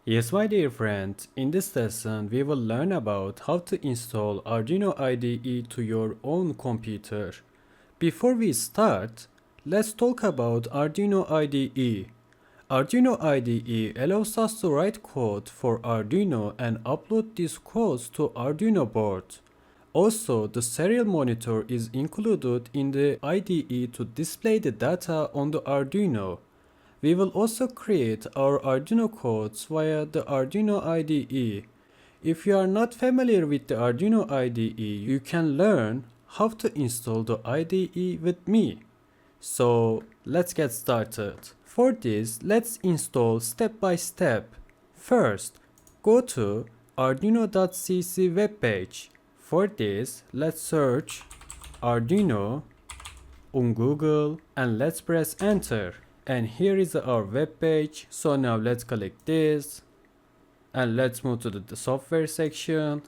Yes, my dear friend, in this lesson we will learn about how to install Arduino IDE to your own computer. Before we start, let's talk about Arduino IDE. Arduino IDE allows us to write code for Arduino and upload these codes to Arduino board. Also, the serial monitor is included in the IDE to display the data on the Arduino. We will also create our Arduino codes via the Arduino IDE. If you are not familiar with the Arduino IDE, you can learn how to install the IDE with me. So let's get started. For this, let's install step by step. First, go to arduino.cc webpage. For this, let's search Arduino on Google and let's press enter. And here is our web page. So now let's click this and let's move to the software section.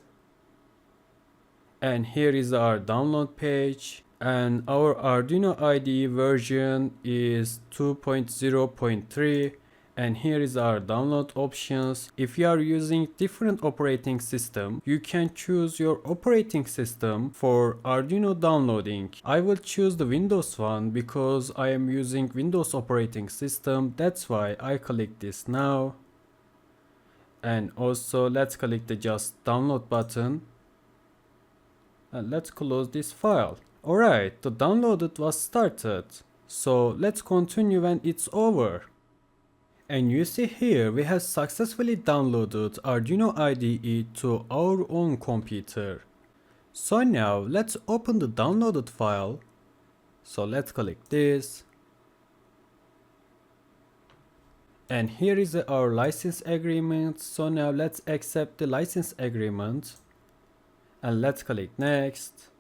And here is our download page. And our Arduino IDE version is 2.0.3. And here is our download options. If you are using different operating system, you can choose your operating system for Arduino downloading. I will choose the Windows one because I am using Windows operating system. That's why I click this now. And also let's click the just download button. And let's close this file. Alright, the download was started. So let's continue when it's over. And you see here we have successfully downloaded Arduino IDE to our own computer. So now let's open the downloaded file. So let's click this. And here is our license agreement. So now let's accept the license agreement. And let's click next.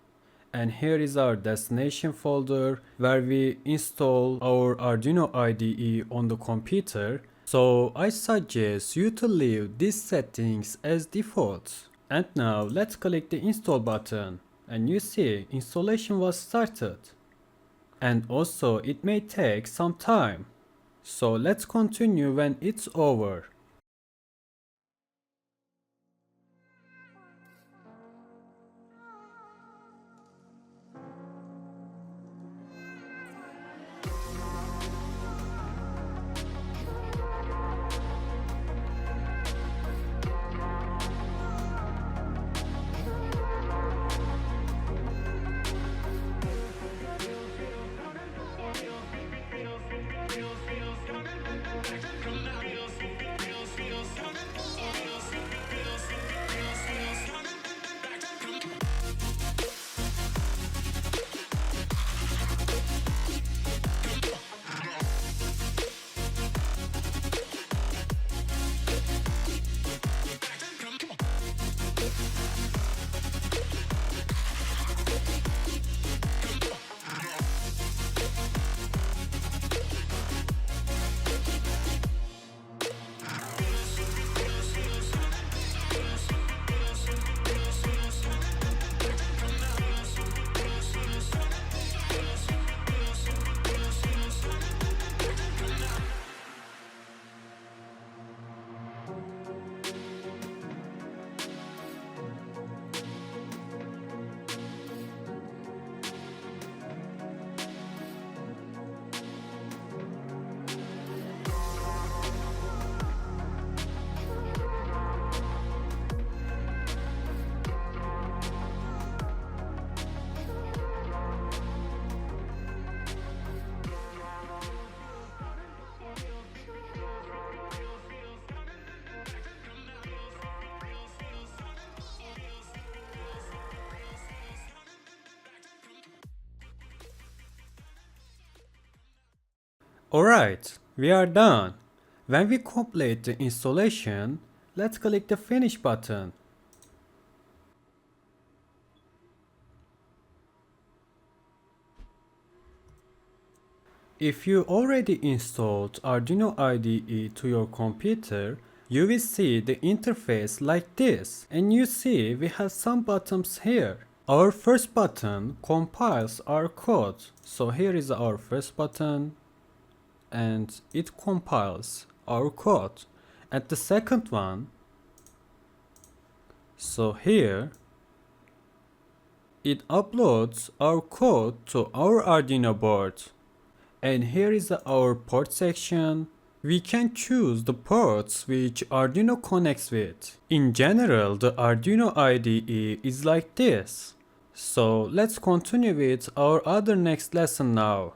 And here is our destination folder where we install our Arduino IDE on the computer. So I suggest you to leave these settings as default. And now let's click the install button. And you see installation was started. And also it may take some time. So let's continue when it's over. Alright, we are done. When we complete the installation, let's click the finish button. If you already installed Arduino IDE to your computer, you will see the interface like this. And you see we have some buttons here. Our first button compiles our code. So here is our first button. And it compiles our code. At the second one, so here, it uploads our code to our Arduino board. And here is our port section. We can choose the ports which Arduino connects with. In general, the Arduino IDE is like this. So let's continue with our other next lesson now.